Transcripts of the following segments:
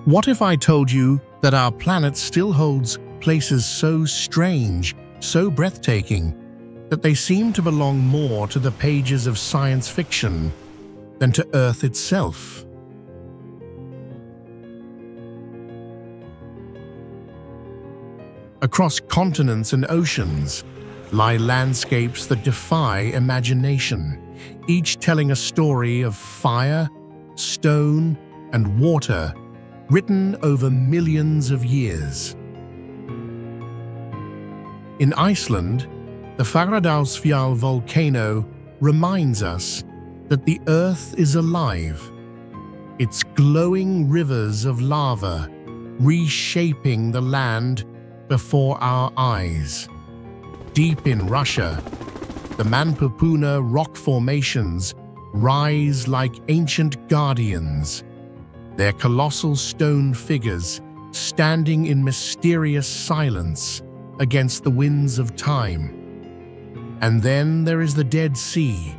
What if I told you that our planet still holds places so strange, so breathtaking, that they seem to belong more to the pages of science fiction than to Earth itself? Across continents and oceans lie landscapes that defy imagination, each telling a story of fire, stone, and water written over millions of years. In Iceland, the Fagradalsfjall volcano reminds us that the Earth is alive, its glowing rivers of lava reshaping the land before our eyes. Deep in Russia, the Manpupuna rock formations rise like ancient guardians, their colossal stone figures standing in mysterious silence against the winds of time. And then there is the Dead Sea,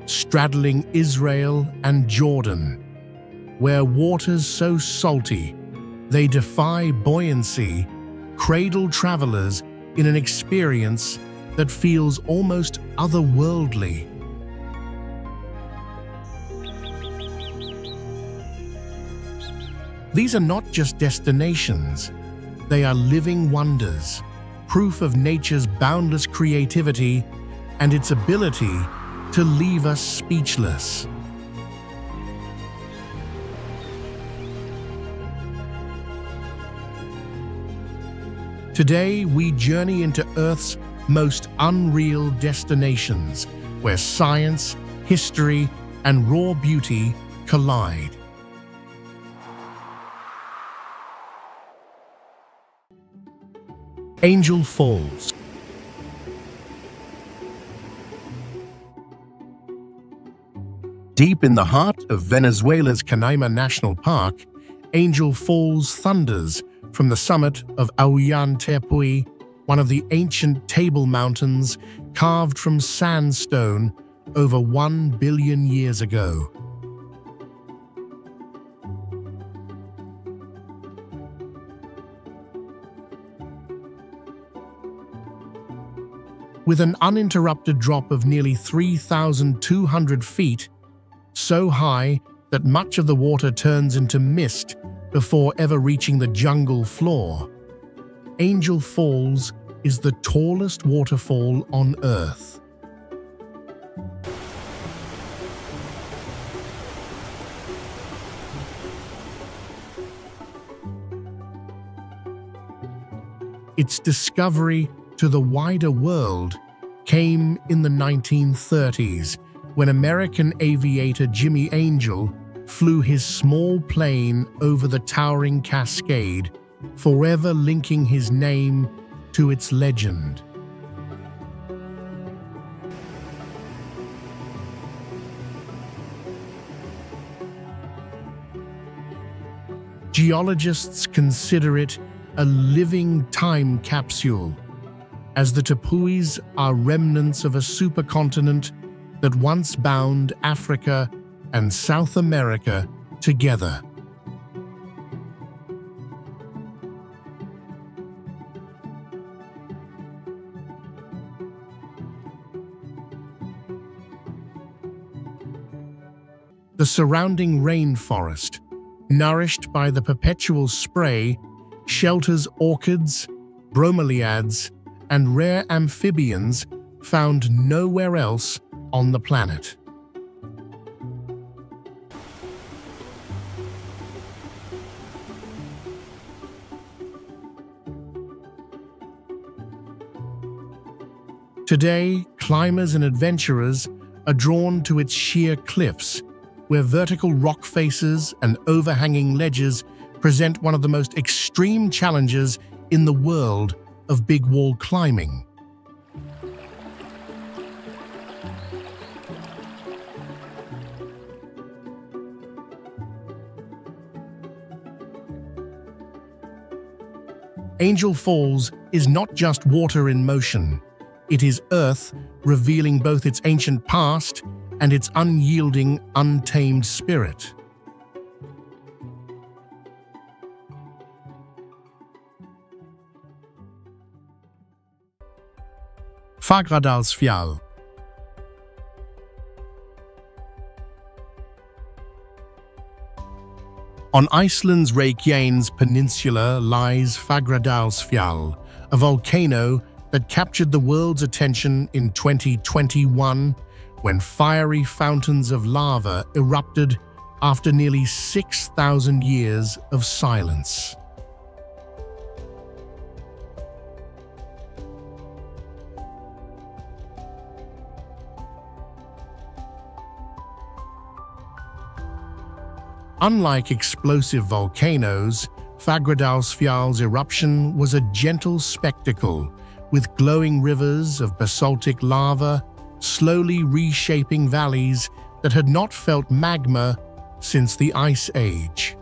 straddling Israel and Jordan, where waters so salty they defy buoyancy cradle travelers in an experience that feels almost otherworldly. These are not just destinations, they are living wonders, proof of nature's boundless creativity and its ability to leave us speechless. Today, we journey into Earth's most unreal destinations, where science, history, and raw beauty collide. Angel Falls. Deep in the heart of Venezuela's Canaima National Park, Angel Falls thunders from the summit of Auyan Tepuy, one of the ancient table mountains carved from sandstone over 1 billion years ago. With an uninterrupted drop of nearly 3,200 feet, so high that much of the water turns into mist before ever reaching the jungle floor, Angel Falls is the tallest waterfall on Earth. Its discovery to the wider world came in the 1930s, when American aviator Jimmy Angel flew his small plane over the towering cascade, forever linking his name to its legend. Geologists consider it a living time capsule, as the Tepuys are remnants of a supercontinent that once bound Africa and South America together. The surrounding rainforest, nourished by the perpetual spray, shelters orchids, bromeliads, and rare amphibians found nowhere else on the planet. Today, climbers and adventurers are drawn to its sheer cliffs, where vertical rock faces and overhanging ledges present one of the most extreme challenges in the world of big wall climbing. Angel Falls is not just water in motion. It is Earth revealing both its ancient past and its unyielding, untamed spirit. Fagradalsfjall. On Iceland's Reykjanes Peninsula lies Fagradalsfjall, a volcano that captured the world's attention in 2021 when fiery fountains of lava erupted after nearly 6,000 years of silence. Unlike explosive volcanoes, Fagradalsfjall's eruption was a gentle spectacle, with glowing rivers of basaltic lava slowly reshaping valleys that had not felt magma since the Ice Age.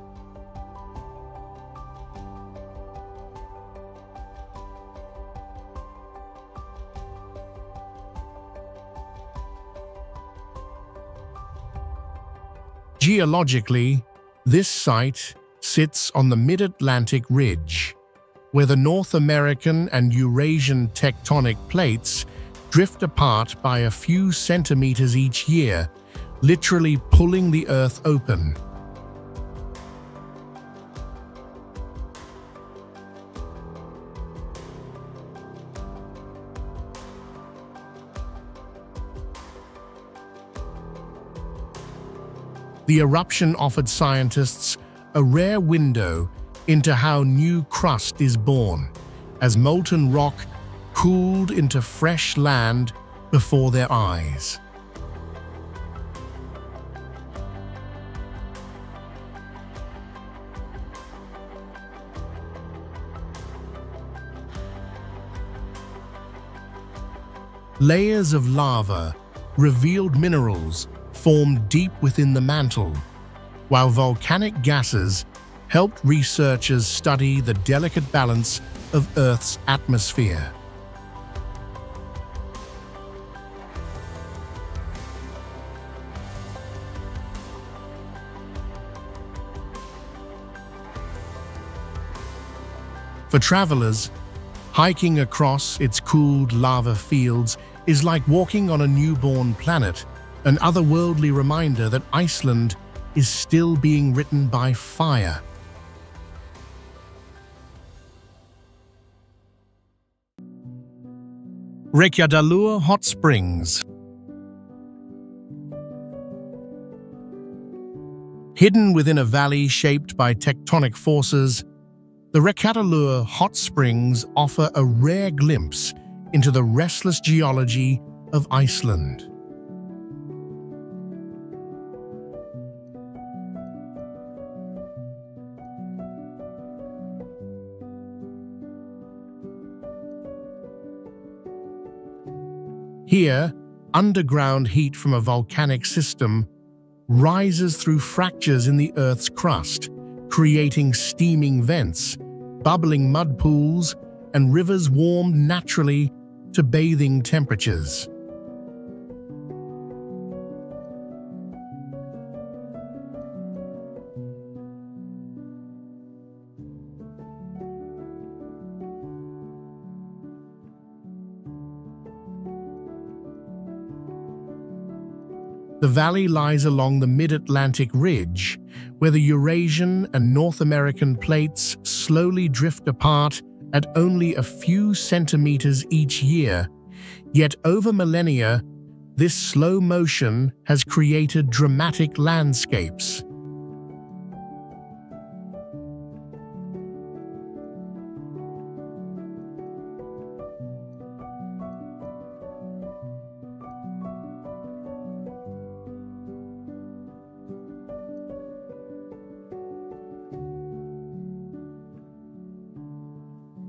Geologically, this site sits on the mid-Atlantic ridge, where the North American and Eurasian tectonic plates drift apart by a few centimeters each year, literally pulling the Earth open. The eruption offered scientists a rare window into how new crust is born, as molten rock cooled into fresh land before their eyes. Layers of lava revealed minerals formed deep within the mantle, while volcanic gases helped researchers study the delicate balance of Earth's atmosphere. For travelers, hiking across its cooled lava fields is like walking on a newborn planet, an otherworldly reminder that Iceland is still being written by fire. Reykjadalur Hot Springs. Hidden within a valley shaped by tectonic forces, the Reykjadalur Hot Springs offer a rare glimpse into the restless geology of Iceland. Here, underground heat from a volcanic system rises through fractures in the Earth's crust, creating steaming vents, bubbling mud pools, and rivers warmed naturally to bathing temperatures. The valley lies along the mid-Atlantic ridge, where the Eurasian and North American plates slowly drift apart at only a few centimeters each year. Yet over millennia, this slow motion has created dramatic landscapes.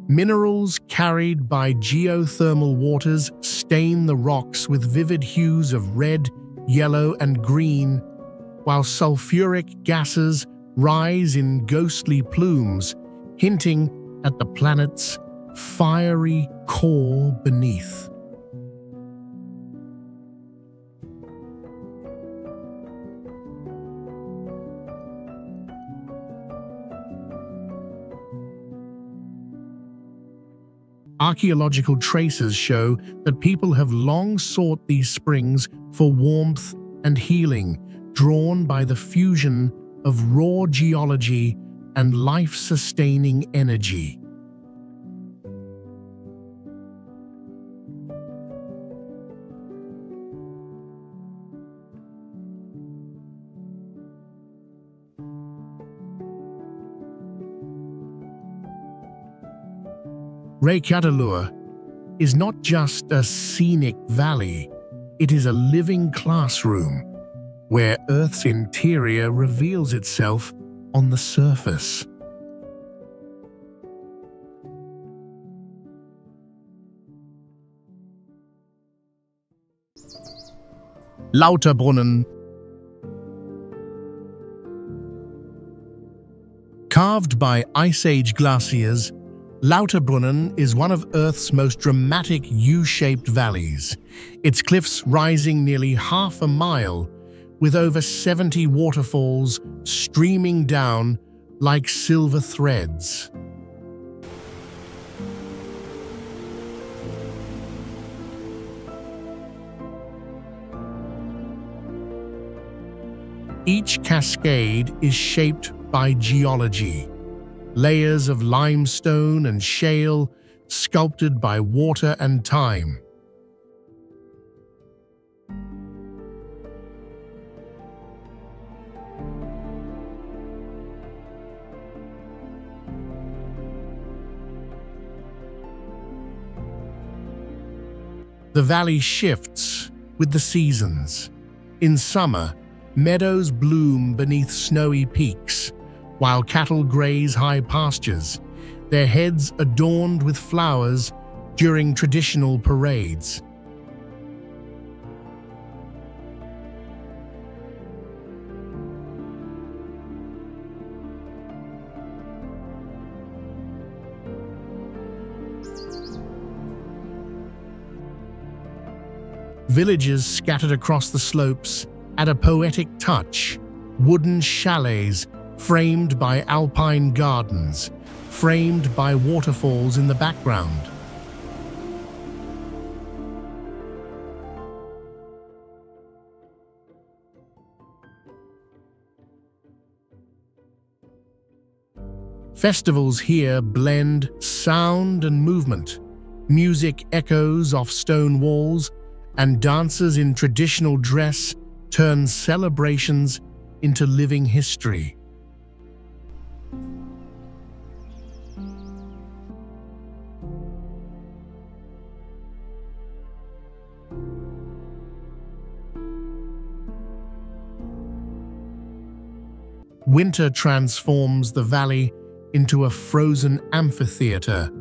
Minerals carried by geothermal waters stain the rocks with vivid hues of red, yellow, and green, while sulfuric gases rise in ghostly plumes, hinting at the planet's fiery core beneath. archaeological traces show that people have long sought these springs for warmth and healing, drawn by the fusion of raw geology and life-sustaining energy. Reykjavik is not just a scenic valley, it is a living classroom where Earth's interior reveals itself on the surface. Lauterbrunnen. Carved by Ice Age glaciers, Lauterbrunnen is one of Earth's most dramatic U-shaped valleys, its cliffs rising nearly half a mile, with over 70 waterfalls streaming down like silver threads. Each cascade is shaped by geology, layers of limestone and shale sculpted by water and time. The valley shifts with the seasons. In summer, meadows bloom beneath snowy peaks, while cattle graze high pastures, their heads adorned with flowers during traditional parades. Villages scattered across the slopes add a poetic touch, wooden chalets framed by alpine gardens, framed by waterfalls in the background. Festivals here blend sound and movement. Music echoes off stone walls, and dancers in traditional dress turn celebrations into living history. Winter transforms the valley into a frozen amphitheater,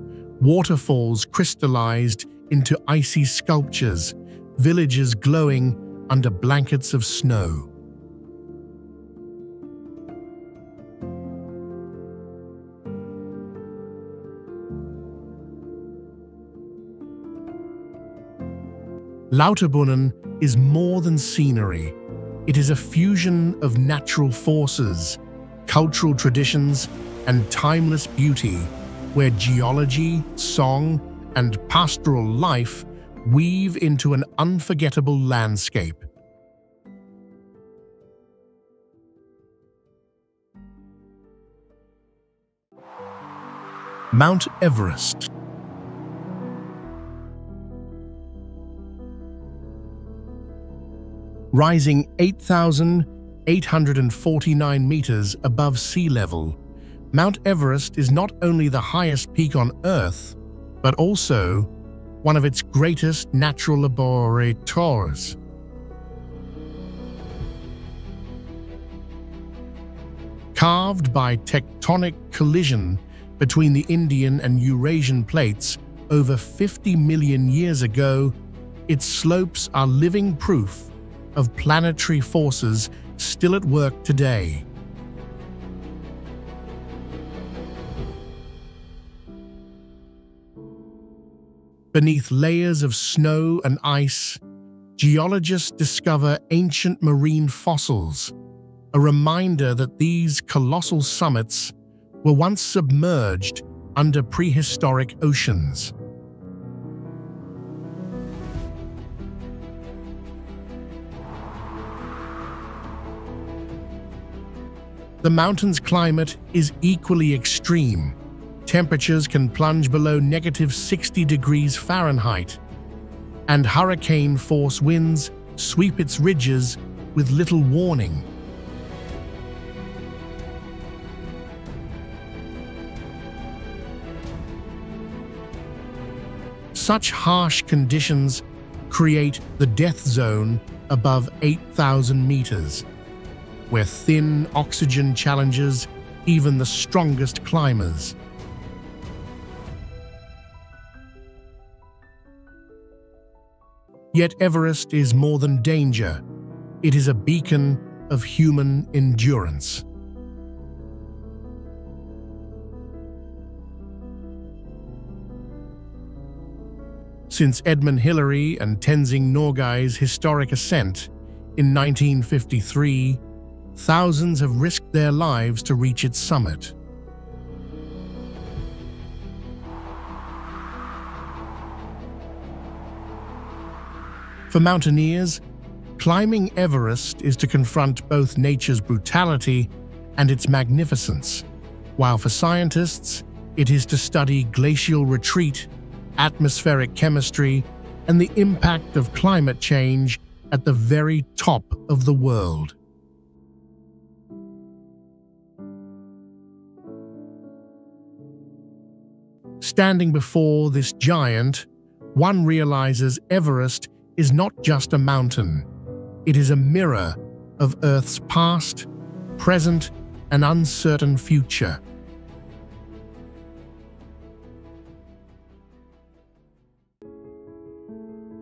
waterfalls crystallized into icy sculptures, villages glowing under blankets of snow. Lauterbrunnen is more than scenery. It is a fusion of natural forces, cultural traditions, and timeless beauty, where geology, song, and pastoral life weave into an unforgettable landscape. Mount Everest. Rising 8,849 meters above sea level, Mount Everest is not only the highest peak on Earth, but also one of its greatest natural laboratories. Carved by tectonic collision between the Indian and Eurasian plates over 50 million years ago, its slopes are living proof of planetary forces still at work today. Beneath layers of snow and ice, geologists discover ancient marine fossils, a reminder that these colossal summits were once submerged under prehistoric oceans. The mountain's climate is equally extreme. Temperatures can plunge below -60 degrees Fahrenheit, and hurricane-force winds sweep its ridges with little warning. Such harsh conditions create the death zone above 8,000 meters, where thin oxygen challenges even the strongest climbers. Yet Everest is more than danger. It is a beacon of human endurance. Since Edmund Hillary and Tenzing Norgay's historic ascent in 1953, thousands have risked their lives to reach its summit. For mountaineers, climbing Everest is to confront both nature's brutality and its magnificence, while for scientists, it is to study glacial retreat, atmospheric chemistry, and the impact of climate change at the very top of the world. Standing before this giant, one realizes Everest is not just a mountain. It is a mirror of Earth's past, present, and uncertain future.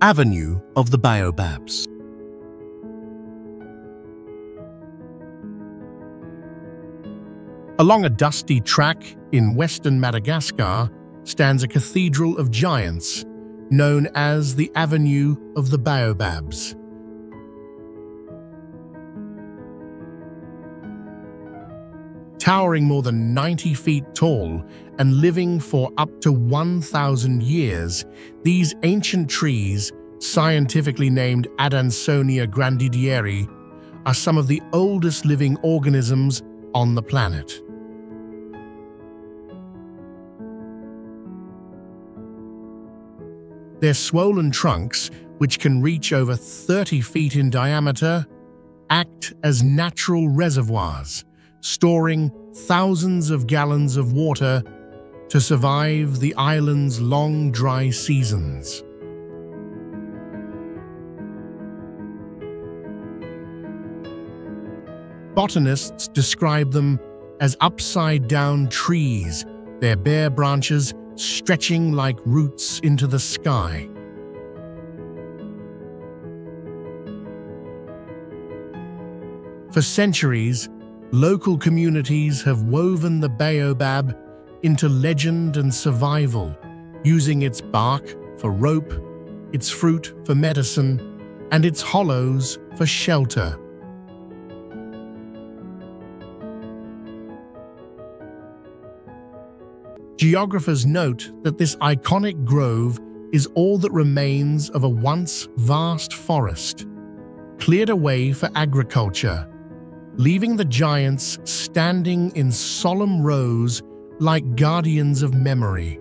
Avenue of the Baobabs. Along a dusty track in western Madagascar stands a cathedral of giants, known as the Avenue of the Baobabs. Towering more than 90 feet tall and living for up to 1,000 years, these ancient trees, scientifically named Adansonia grandidieri, are some of the oldest living organisms on the planet. Their swollen trunks, which can reach over 30 feet in diameter, act as natural reservoirs, storing thousands of gallons of water to survive the island's long dry seasons. Botanists describe them as upside-down trees, their bare branches stretching like roots into the sky. For centuries, local communities have woven the baobab into legend and survival, using its bark for rope, its fruit for medicine, and its hollows for shelter. Geographers note that this iconic grove is all that remains of a once vast forest, cleared away for agriculture, leaving the giants standing in solemn rows like guardians of memory.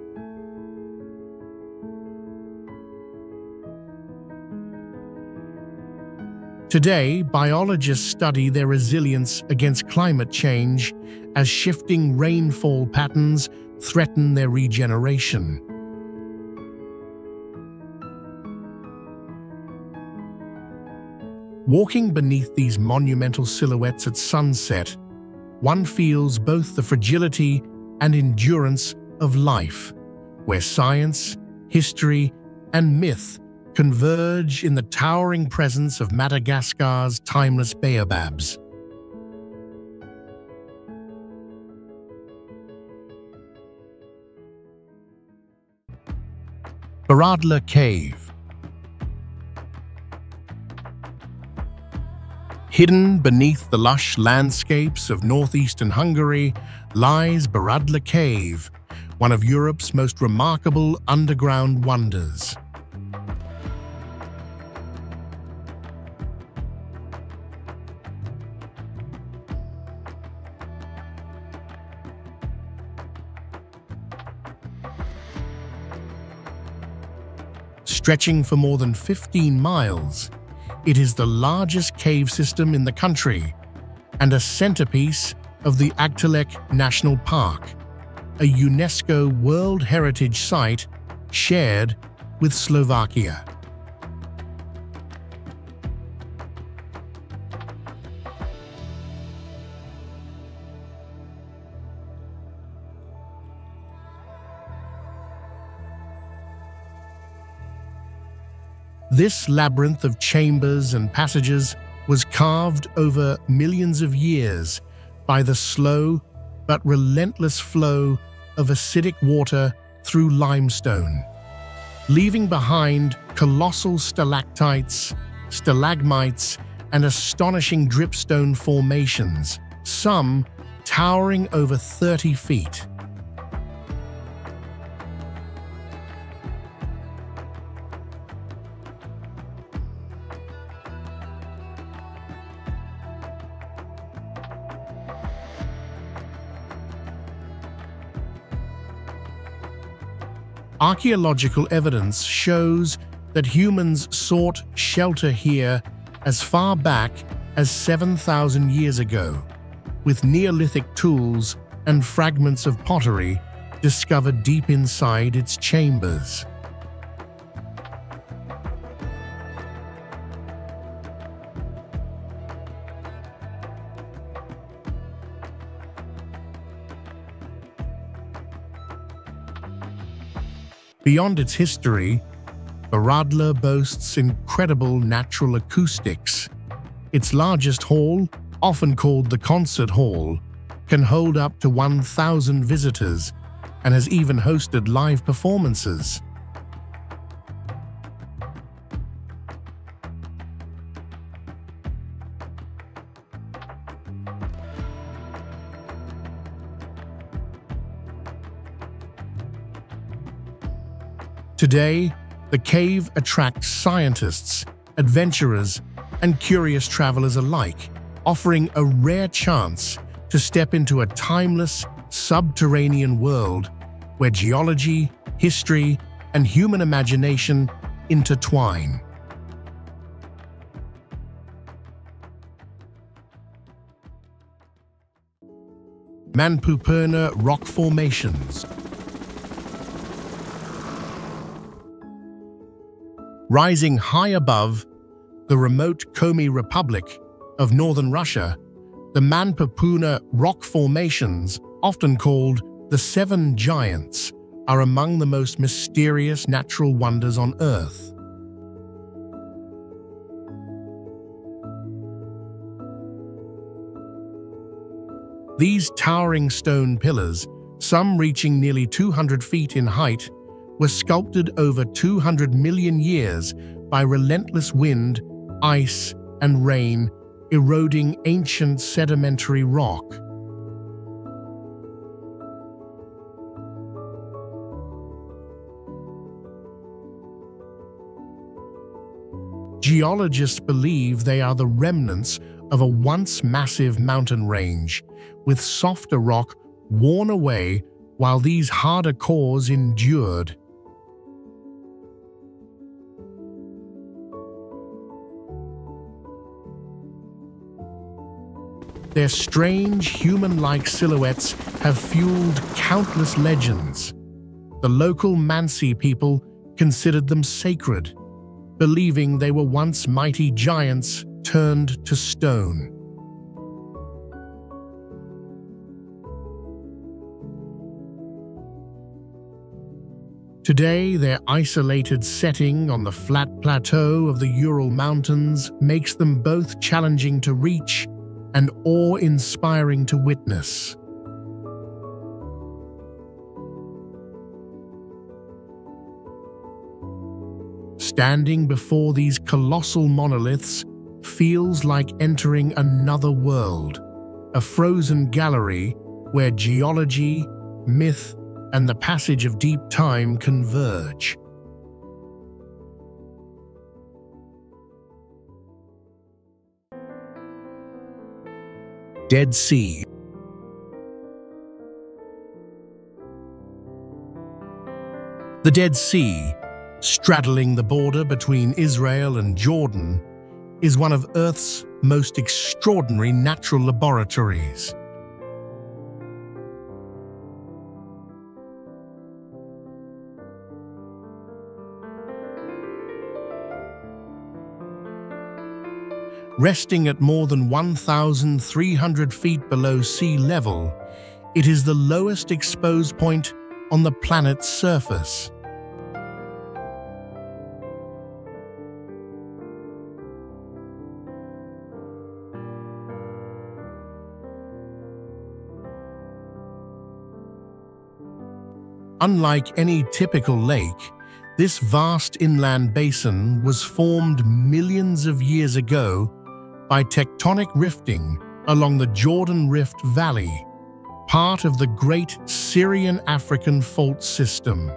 Today, biologists study their resilience against climate change as shifting rainfall patterns threaten their regeneration. Walking beneath these monumental silhouettes at sunset, one feels both the fragility and endurance of life, where science, history, and myth converge in the towering presence of Madagascar's timeless baobabs. Baradla Cave. Hidden beneath the lush landscapes of northeastern Hungary lies Baradla Cave, one of Europe's most remarkable underground wonders. Stretching for more than 15 miles, it is the largest cave system in the country and a centerpiece of the Agtalek National Park, a UNESCO World Heritage Site shared with Slovakia. This labyrinth of chambers and passages was carved over millions of years by the slow but relentless flow of acidic water through limestone, leaving behind colossal stalactites, stalagmites, and astonishing dripstone formations, some towering over 30 feet. Archaeological evidence shows that humans sought shelter here as far back as 7,000 years ago, with Neolithic tools and fragments of pottery discovered deep inside its chambers. Beyond its history, Baradla boasts incredible natural acoustics. Its largest hall, often called the Concert Hall, can hold up to 1,000 visitors and has even hosted live performances. Today, the cave attracts scientists, adventurers, and curious travelers alike, offering a rare chance to step into a timeless, subterranean world where geology, history, and human imagination intertwine. Manpupurna rock formations. Rising high above the remote Komi Republic of northern Russia, the Manpupurna rock formations, often called the Seven Giants, are among the most mysterious natural wonders on Earth. These towering stone pillars, some reaching nearly 200 feet in height, were sculpted over 200 million years by relentless wind, ice, and rain, eroding ancient sedimentary rock. Geologists believe they are the remnants of a once massive mountain range, with softer rock worn away while these harder cores endured. Their strange, human-like silhouettes have fueled countless legends. The local Mansi people considered them sacred, believing they were once mighty giants turned to stone. Today, their isolated setting on the flat plateau of the Ural Mountains makes them both challenging to reach and awe-inspiring to witness. Standing before these colossal monoliths feels like entering another world, a frozen gallery where geology, myth, and the passage of deep time converge. Dead Sea. The Dead Sea, straddling the border between Israel and Jordan, is one of Earth's most extraordinary natural laboratories. Resting at more than 1,300 feet below sea level, it is the lowest exposed point on the planet's surface. Unlike any typical lake, this vast inland basin was formed millions of years ago by tectonic rifting along the Jordan Rift Valley, part of the Great Syrian-African Fault System.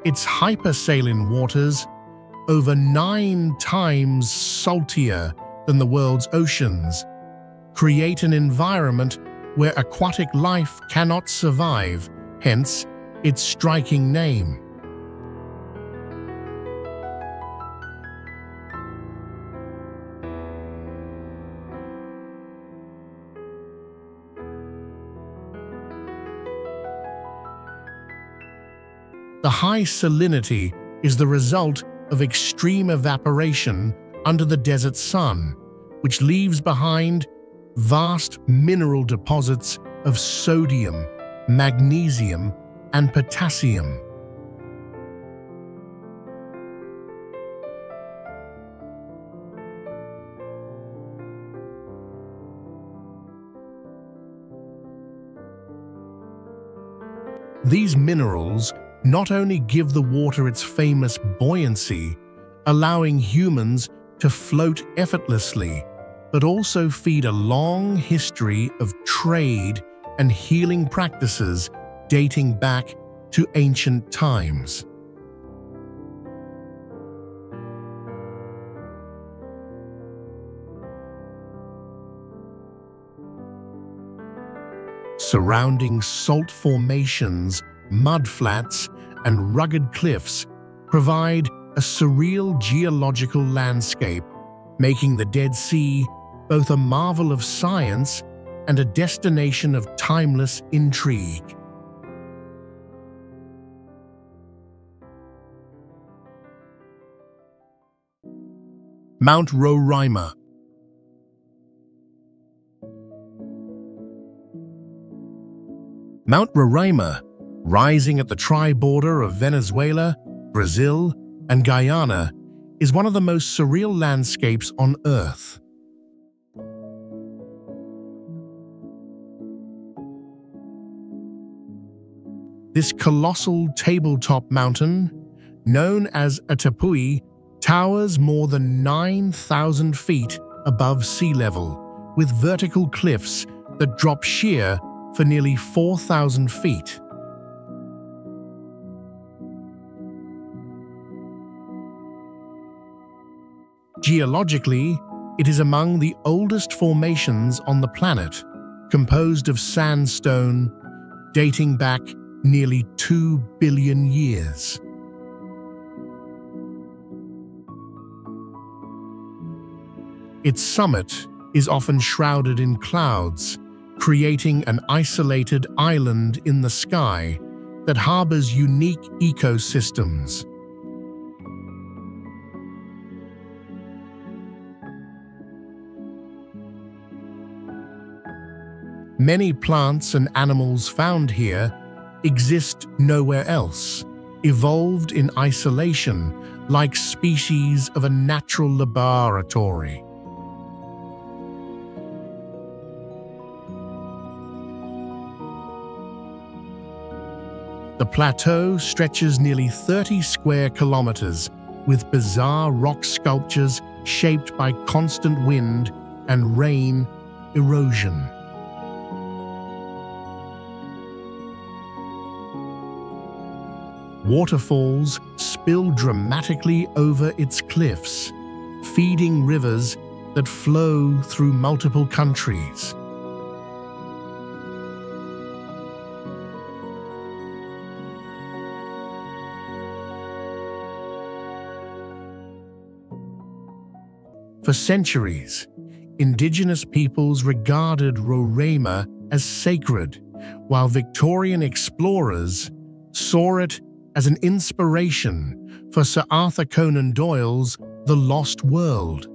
Its hypersaline waters, over 9 times saltier than the world's oceans, create an environment where aquatic life cannot survive, hence its striking name. The high salinity is the result of extreme evaporation under the desert sun, which leaves behind vast mineral deposits of sodium, magnesium, and potassium. These minerals not only give the water its famous buoyancy, allowing humans to float effortlessly, but also feed a long history of trade and healing practices dating back to ancient times. Surrounding salt formations, mudflats, and rugged cliffs provide a surreal geological landscape, making the Dead Sea both a marvel of science and a destination of timeless intrigue. Mount Roraima. Mount Roraima, rising at the tri-border of Venezuela, Brazil, and Guyana, is one of the most surreal landscapes on Earth. This colossal tabletop mountain, known as a tepui, towers more than 9,000 feet above sea level, with vertical cliffs that drop sheer for nearly 4,000 feet. Geologically, it is among the oldest formations on the planet, composed of sandstone dating back nearly 2 billion years. Its summit is often shrouded in clouds, creating an isolated island in the sky that harbors unique ecosystems. Many plants and animals found here exist nowhere else, evolved in isolation like species of a natural laboratory. The plateau stretches nearly 30 square kilometers with bizarre rock sculptures shaped by constant wind and rain erosion. Waterfalls spill dramatically over its cliffs, feeding rivers that flow through multiple countries. For centuries, indigenous peoples regarded Roraima as sacred, while Victorian explorers saw it as an inspiration for Sir Arthur Conan Doyle's The Lost World.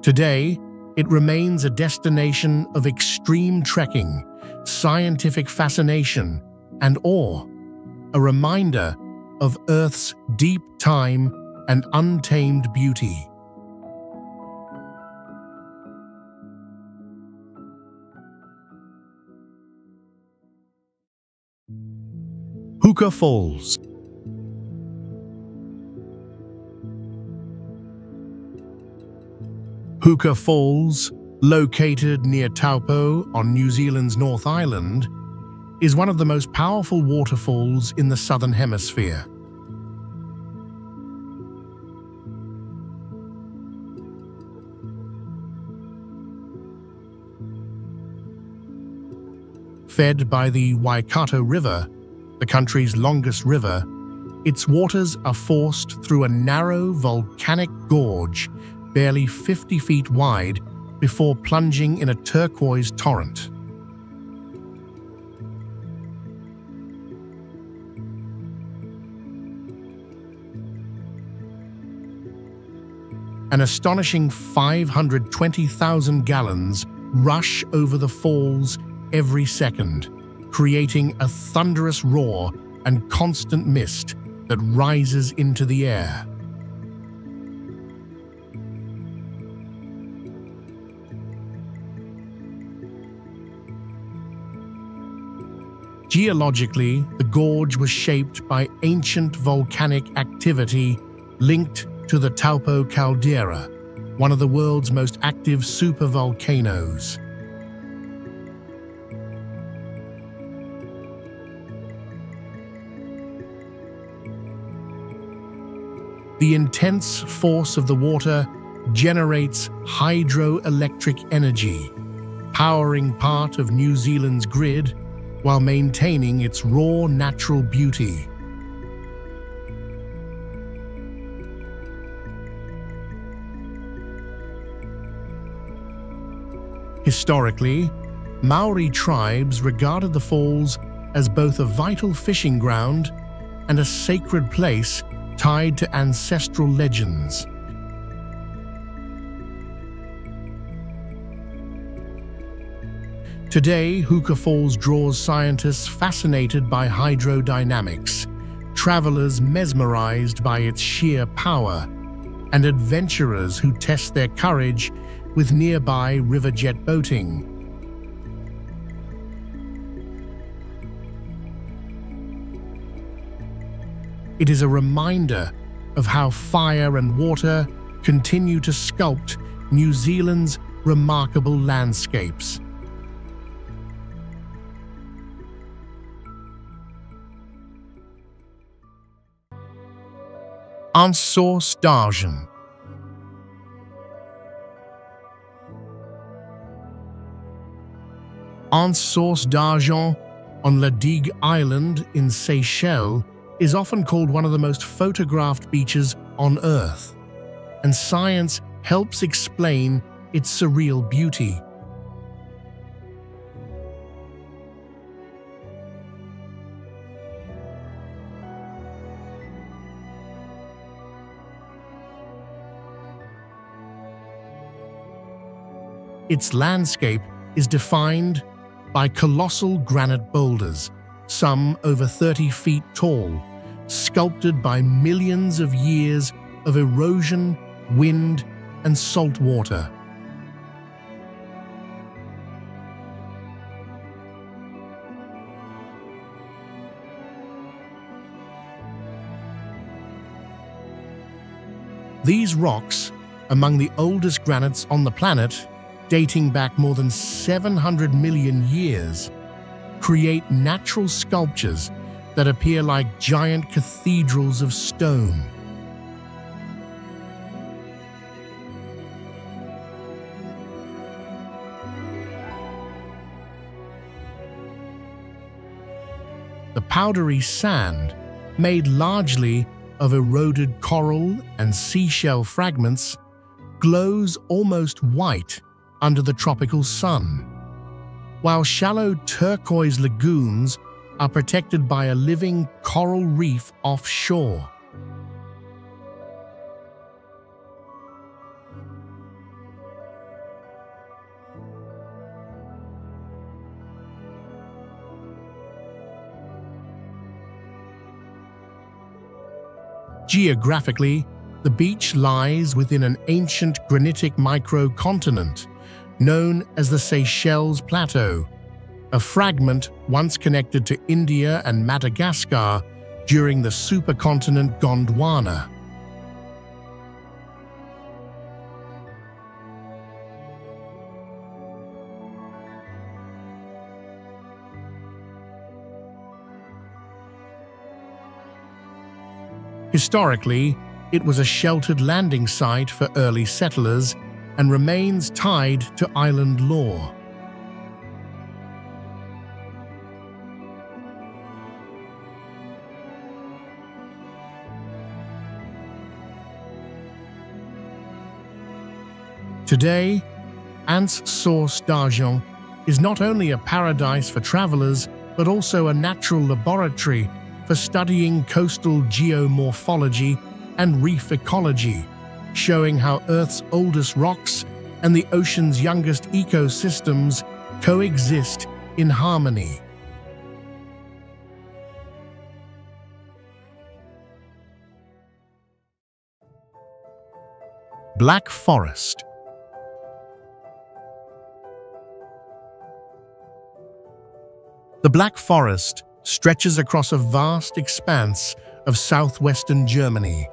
Today, it remains a destination of extreme trekking, scientific fascination, and awe, a reminder of Earth's deep time and untamed beauty. Hookah Falls. Hookah Falls, located near Taupo on New Zealand's North Island, is one of the most powerful waterfalls in the Southern Hemisphere. Fed by the Waikato River, the country's longest river, its waters are forced through a narrow volcanic gorge barely 50 feet wide before plunging in a turquoise torrent. An astonishing 520,000 gallons rush over the falls every second, creating a thunderous roar and constant mist that rises into the air. Geologically, the gorge was shaped by ancient volcanic activity linked to the Taupo caldera, one of the world's most active supervolcanoes. The intense force of the water generates hydroelectric energy, powering part of New Zealand's grid while maintaining its raw natural beauty. Historically, Maori tribes regarded the falls as both a vital fishing ground and a sacred place tied to ancestral legends. Today, Hookah Falls draws scientists fascinated by hydrodynamics, travelers mesmerized by its sheer power, and adventurers who test their courage with nearby riverjet boating. It is a reminder of how fire and water continue to sculpt New Zealand's remarkable landscapes. En source d'argent. En source d'argent on La Digue Island in Seychelles is often called one of the most photographed beaches on Earth, and science helps explain its surreal beauty. Its landscape is defined by colossal granite boulders, some over 30 feet tall, sculpted by millions of years of erosion, wind, and salt water. These rocks, among the oldest granites on the planet, dating back more than 700 million years, create natural sculptures that appear like giant cathedrals of stone. The powdery sand, made largely of eroded coral and seashell fragments, glows almost white under the tropical sun, while shallow turquoise lagoons are protected by a living coral reef offshore. Geographically, the beach lies within an ancient granitic microcontinent known as the Seychelles Plateau, a fragment once connected to India and Madagascar during the supercontinent Gondwana. Historically, it was a sheltered landing site for early settlers and remains tied to island law. Today, Anse Source d'Argent is not only a paradise for travelers, but also a natural laboratory for studying coastal geomorphology and reef ecology, showing how Earth's oldest rocks and the ocean's youngest ecosystems coexist in harmony. Black Forest. The Black Forest stretches across a vast expanse of southwestern Germany,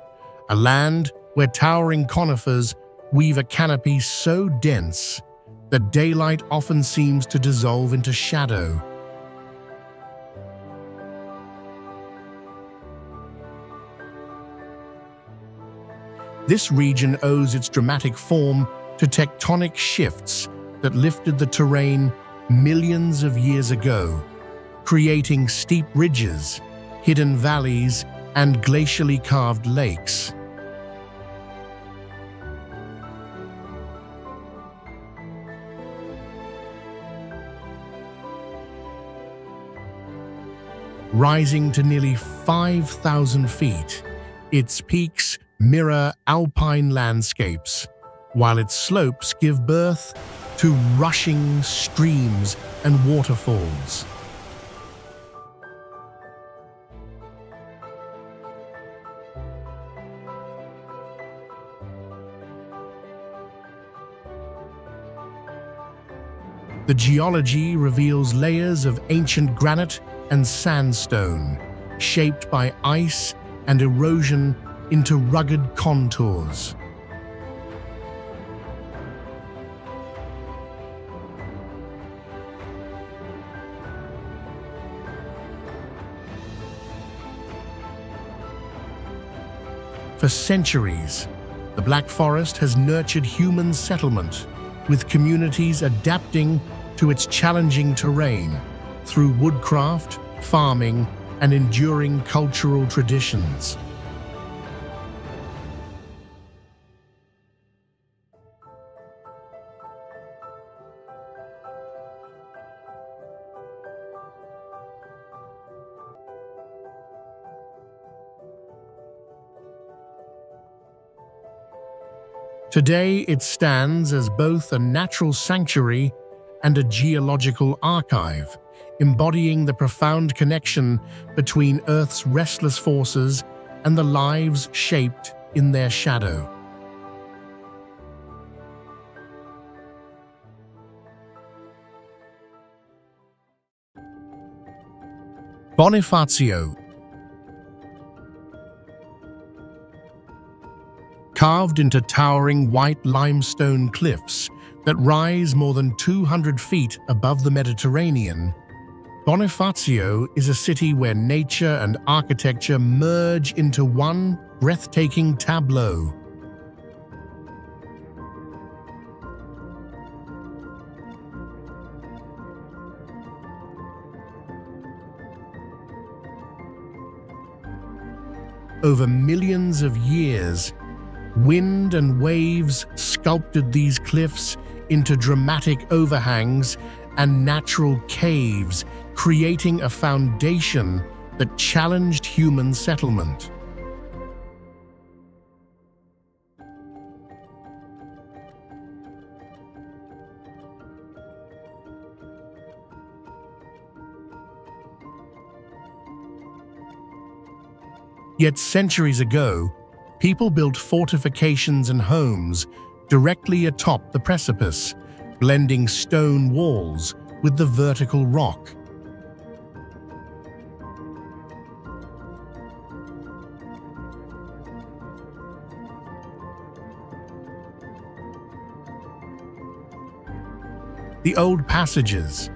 a land where towering conifers weave a canopy so dense that daylight often seems to dissolve into shadow. This region owes its dramatic form to tectonic shifts that lifted the terrain millions of years ago, creating steep ridges, hidden valleys, and glacially carved lakes. Rising to nearly 5,000 feet, its peaks mirror alpine landscapes, while its slopes give birth to rushing streams and waterfalls. The geology reveals layers of ancient granite and sandstone, shaped by ice and erosion into rugged contours. For centuries, the Black Forest has nurtured human settlement, with communities adapting to its challenging terrain through woodcraft, farming, and enduring cultural traditions. Today, it stands as both a natural sanctuary and a geological archive, embodying the profound connection between Earth's restless forces and the lives shaped in their shadow. Bonifacio. carved into towering white limestone cliffs that rise more than 200 feet above the Mediterranean. Bonifacio is a city where nature and architecture merge into one breathtaking tableau. Over millions of years, wind and waves sculpted these cliffs into dramatic overhangs and natural caves, creating a foundation that challenged human settlement. Yet centuries ago, people built fortifications and homes directly atop the precipice, blending stone walls with the vertical rock. The old passages,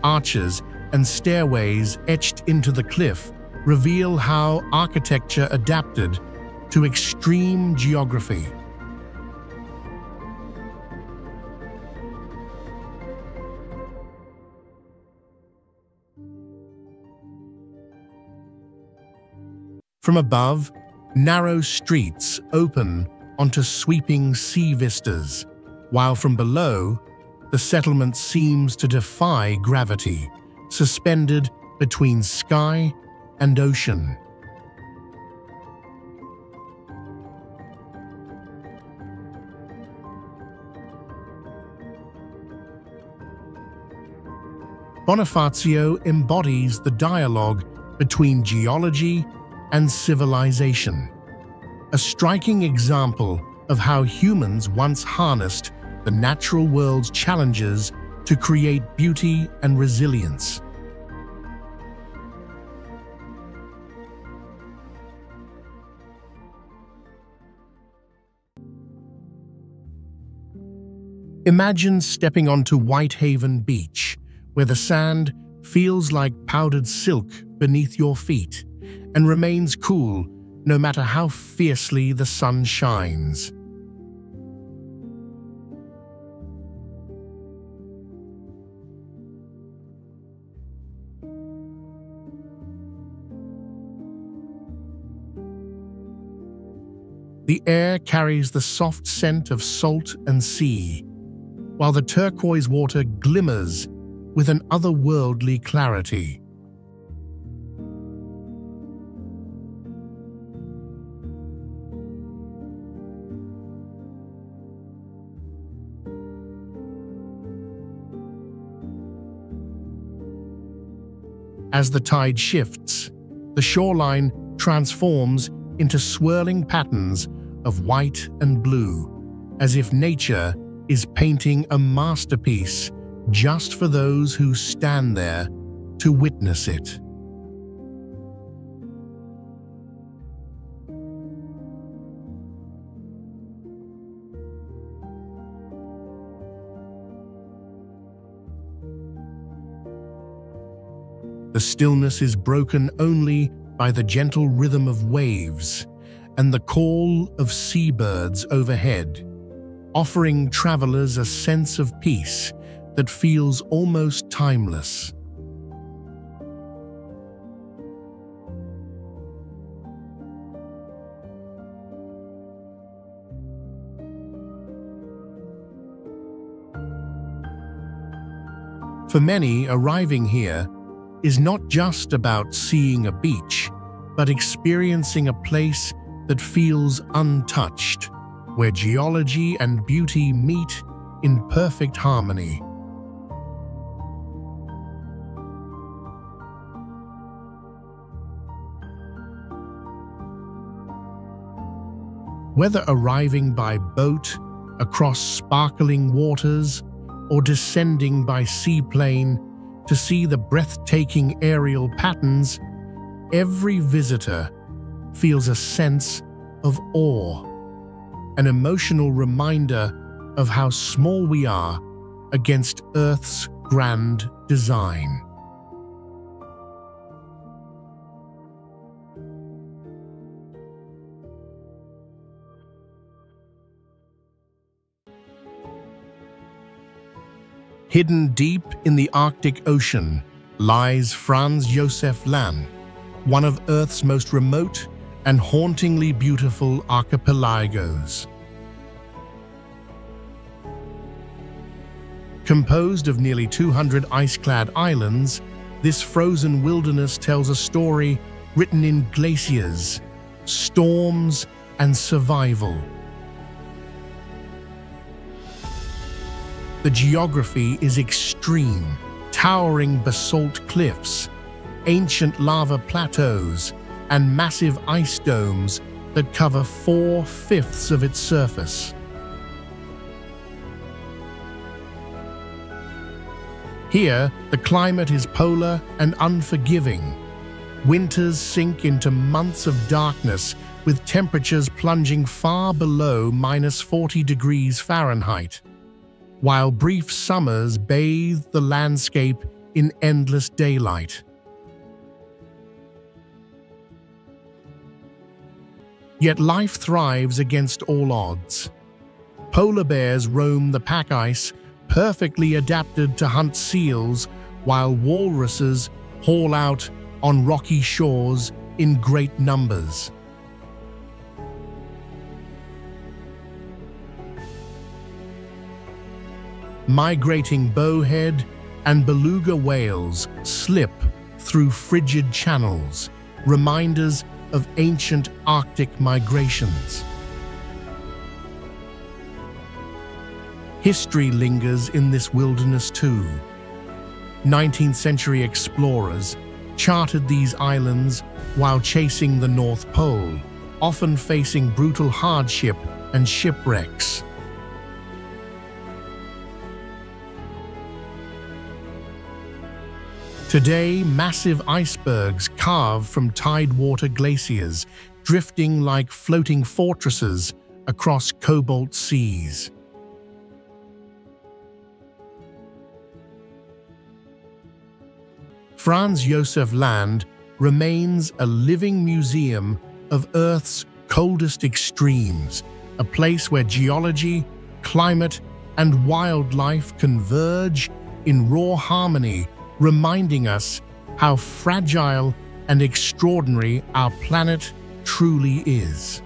arches, and stairways etched into the cliff reveal how architecture adapted to extreme geography. From above, narrow streets open onto sweeping sea vistas, while from below, the settlement seems to defy gravity, suspended between sky and ocean. Bonifacio embodies the dialogue between geology and civilization, a striking example of how humans once harnessed the natural world's challenges to create beauty and resilience. Imagine stepping onto Whitehaven Beach, where the sand feels like powdered silk beneath your feet and remains cool no matter how fiercely the sun shines. The air carries the soft scent of salt and sea, while the turquoise water glimmers with an otherworldly clarity. As the tide shifts, the shoreline transforms into swirling patterns of white and blue, as if nature is painting a masterpiece just for those who stand there to witness it. The stillness is broken only by the gentle rhythm of waves and the call of seabirds overhead, offering travelers a sense of peace that feels almost timeless. For many, arriving here is not just about seeing a beach, but experiencing a place that feels untouched, where geology and beauty meet in perfect harmony. Whether arriving by boat across sparkling waters or descending by seaplane to see the breathtaking aerial patterns, every visitor feels a sense of awe an emotional reminder of how small we are against Earth's grand design. Hidden deep in the Arctic Ocean lies Franz Josef Land, one of Earth's most remote and hauntingly beautiful archipelagos. Composed of nearly 200 ice-clad islands, this frozen wilderness tells a story written in glaciers, storms, and survival. The geography is extreme, towering basalt cliffs, ancient lava plateaus, and massive ice domes that cover 4/5 of its surface. Here, the climate is polar and unforgiving. Winters sink into months of darkness, with temperatures plunging far below -40 degrees Fahrenheit, while brief summers bathe the landscape in endless daylight. Yet life thrives against all odds. Polar bears roam the pack ice, perfectly adapted to hunt seals, while walruses haul out on rocky shores in great numbers. Migrating bowhead and beluga whales slip through frigid channels, reminders of ancient Arctic migrations. History lingers in this wilderness too. 19th century explorers charted these islands while chasing the North Pole, often facing brutal hardship and shipwrecks. Today, massive icebergs carve from tidewater glaciers, drifting like floating fortresses across cobalt seas. Franz Josef Land remains a living museum of Earth's coldest extremes, a place where geology, climate, and wildlife converge in raw harmony, reminding us how fragile and extraordinary our planet truly is.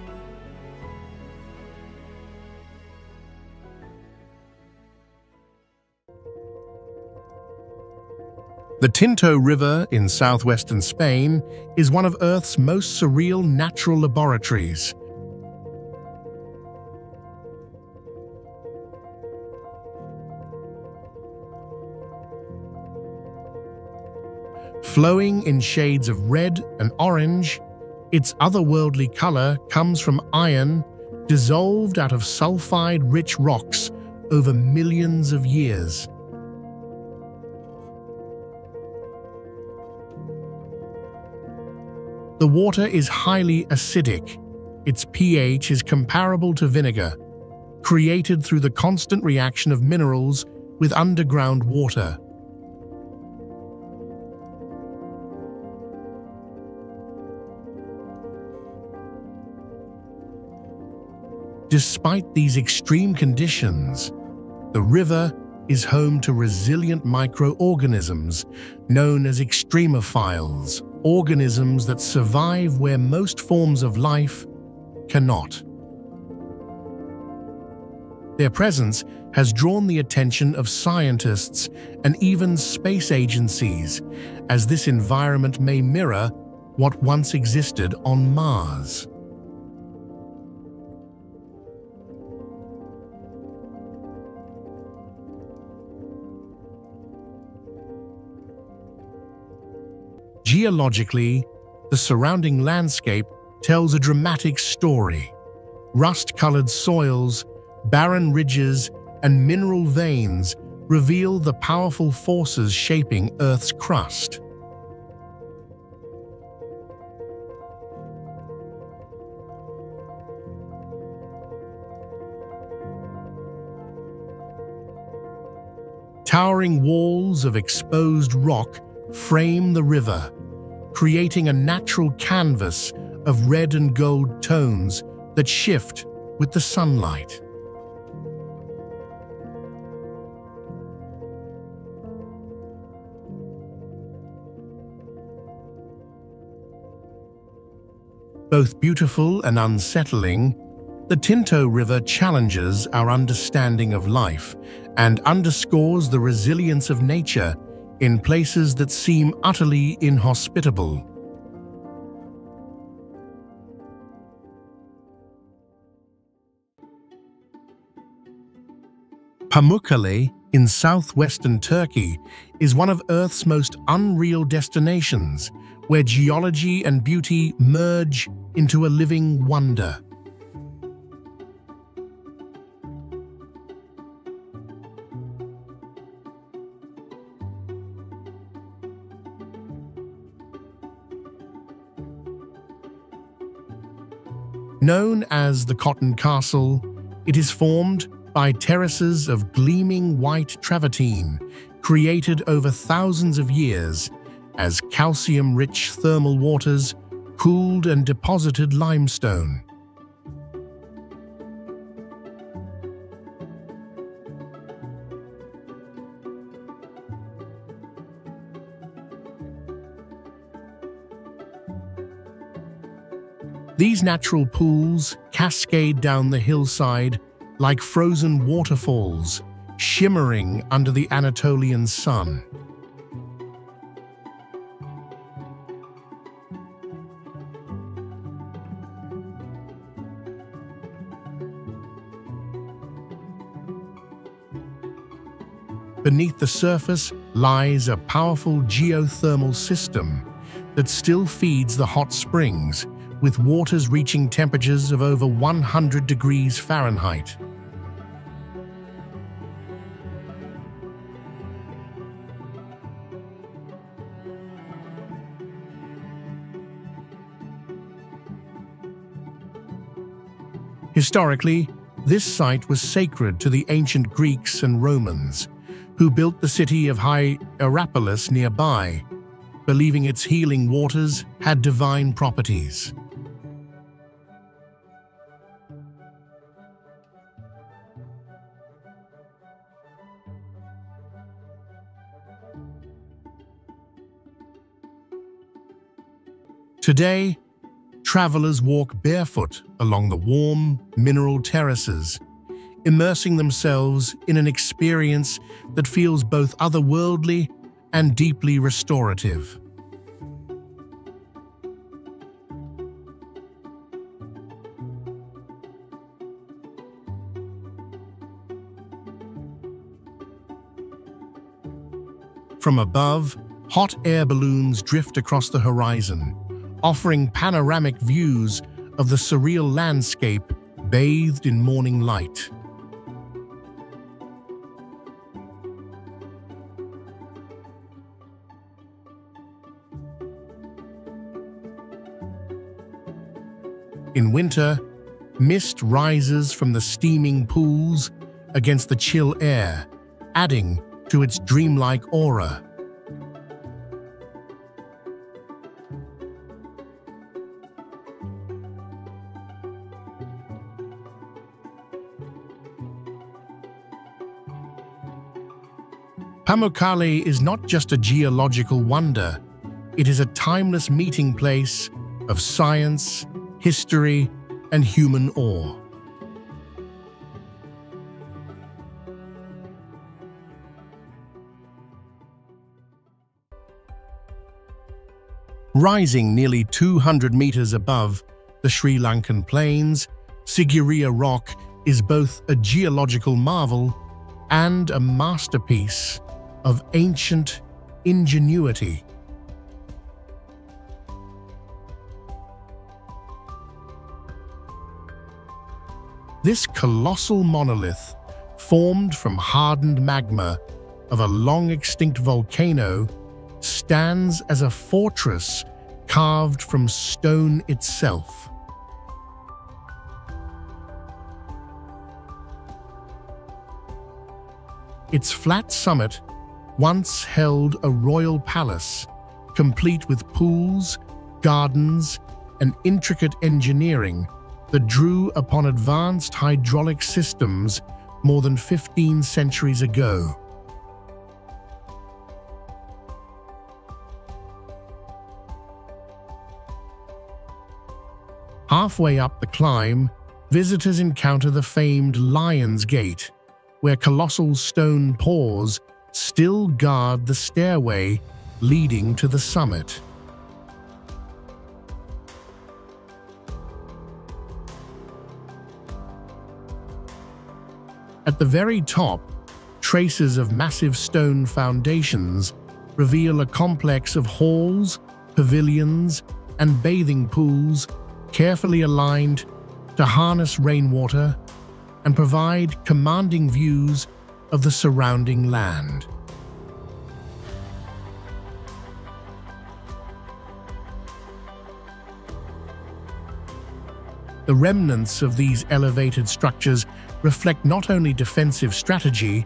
The Tinto River in southwestern Spain is one of Earth's most surreal natural laboratories. Flowing in shades of red and orange, its otherworldly color comes from iron dissolved out of sulfide-rich rocks over millions of years. The water is highly acidic. Its pH is comparable to vinegar, created through the constant reaction of minerals with underground water. Despite these extreme conditions, the river is home to resilient microorganisms known as extremophiles, organisms that survive where most forms of life cannot. Their presence has drawn the attention of scientists and even space agencies, as this environment may mirror what once existed on Mars. Geologically, the surrounding landscape tells a dramatic story. Rust-colored soils, barren ridges, and mineral veins reveal the powerful forces shaping Earth's crust. Towering walls of exposed rock frame the river, creating a natural canvas of red and gold tones that shift with the sunlight. Both beautiful and unsettling, the Tinto River challenges our understanding of life and underscores the resilience of nature in places that seem utterly inhospitable. Pamukkale in southwestern Turkey is one of Earth's most unreal destinations, where geology and beauty merge into a living wonder. Known as the Cotton Castle, it is formed by terraces of gleaming white travertine created over thousands of years as calcium-rich thermal waters cooled and deposited limestone. These natural pools cascade down the hillside like frozen waterfalls, shimmering under the Anatolian sun. Beneath the surface lies a powerful geothermal system that still feeds the hot springs, with waters reaching temperatures of over 100 degrees Fahrenheit. Historically, this site was sacred to the ancient Greeks and Romans, who built the city of Hierapolis nearby, believing its healing waters had divine properties. Today, travelers walk barefoot along the warm, mineral terraces, immersing themselves in an experience that feels both otherworldly and deeply restorative. From above, hot air balloons drift across the horizon, offering panoramic views of the surreal landscape bathed in morning light. In winter, mist rises from the steaming pools against the chill air, adding to its dreamlike aura. Pamukkale is not just a geological wonder, it is a timeless meeting place of science, history, and human awe. Rising nearly 200 meters above the Sri Lankan plains, Sigiriya Rock is both a geological marvel and a masterpiece of ancient ingenuity. This colossal monolith, formed from hardened magma of a long-extinct volcano, stands as a fortress carved from stone itself. Its flat summit once held a royal palace, complete with pools, gardens, and intricate engineering that drew upon advanced hydraulic systems more than 15 centuries ago. Halfway up the climb, visitors encounter the famed Lion's Gate, where colossal stone paws still guard the stairway leading to the summit. At the very top, traces of massive stone foundations reveal a complex of halls, pavilions, and bathing pools carefully aligned to harness rainwater and provide commanding views of the surrounding land. The remnants of these elevated structures reflect not only defensive strategy,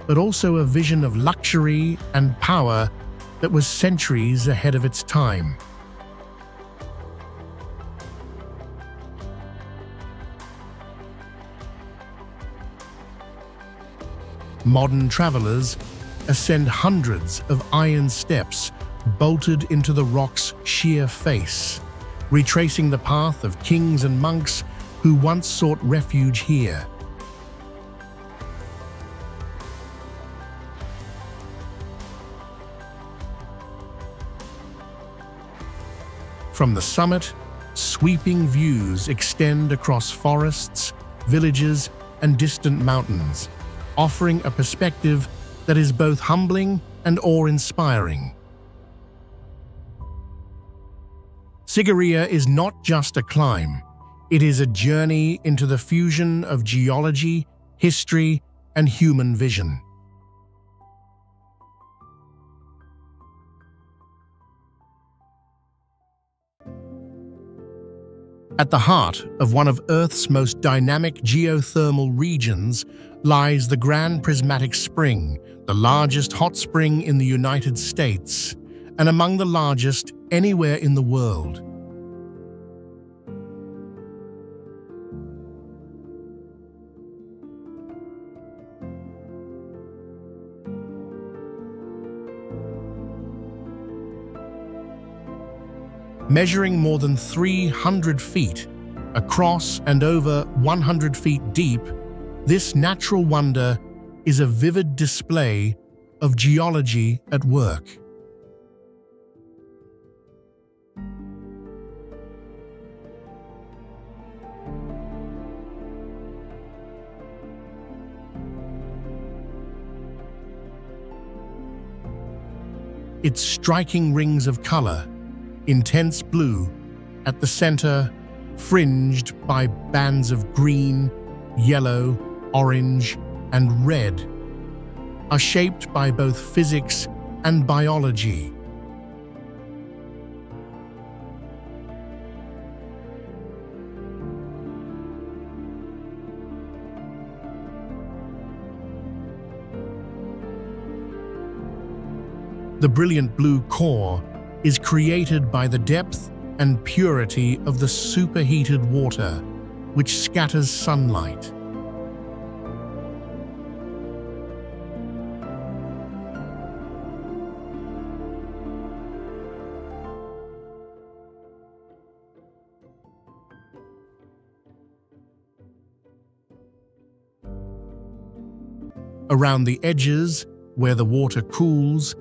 but also a vision of luxury and power that was centuries ahead of its time. Modern travelers ascend hundreds of iron steps bolted into the rock's sheer face, retracing the path of kings and monks who once sought refuge here. From the summit, sweeping views extend across forests, villages, and distant mountains, offering a perspective that is both humbling and awe-inspiring. Sigiriya is not just a climb, it is a journey into the fusion of geology, history, and human vision. At the heart of one of Earth's most dynamic geothermal regions lies the Grand Prismatic Spring, the largest hot spring in the United States, and among the largest anywhere in the world. Measuring more than 300 feet across and over 100 feet deep, this natural wonder is a vivid display of geology at work. Its striking rings of color, intense blue, at the center, fringed by bands of green, yellow, orange, and red, are shaped by both physics and biology. The brilliant blue core is created by the depth and purity of the superheated water, which scatters sunlight. Around the edges, where the water cools,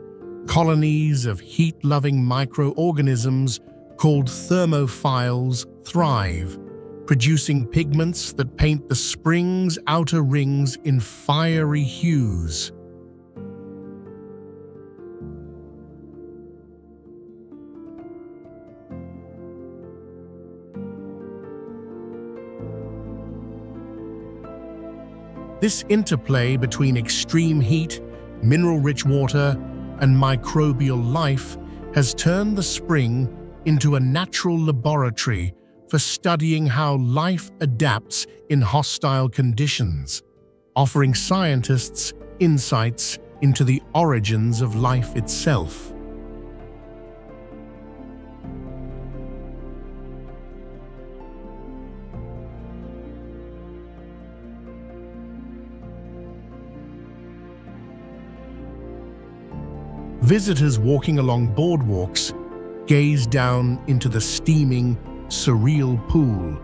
colonies of heat-loving microorganisms called thermophiles thrive, producing pigments that paint the spring's outer rings in fiery hues. This interplay between extreme heat, mineral-rich water, and microbial life has turned the spring into a natural laboratory for studying how life adapts in hostile conditions, offering scientists insights into the origins of life itself. Visitors walking along boardwalks gaze down into the steaming, surreal pool,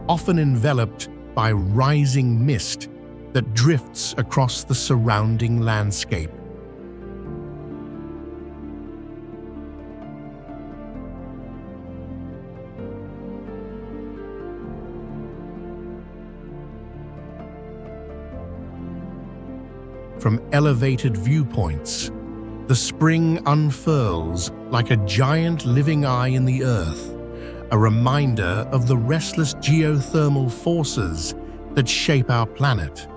often enveloped by rising mist that drifts across the surrounding landscape. From elevated viewpoints, the spring unfurls like a giant living eye in the earth, a reminder of the restless geothermal forces that shape our planet.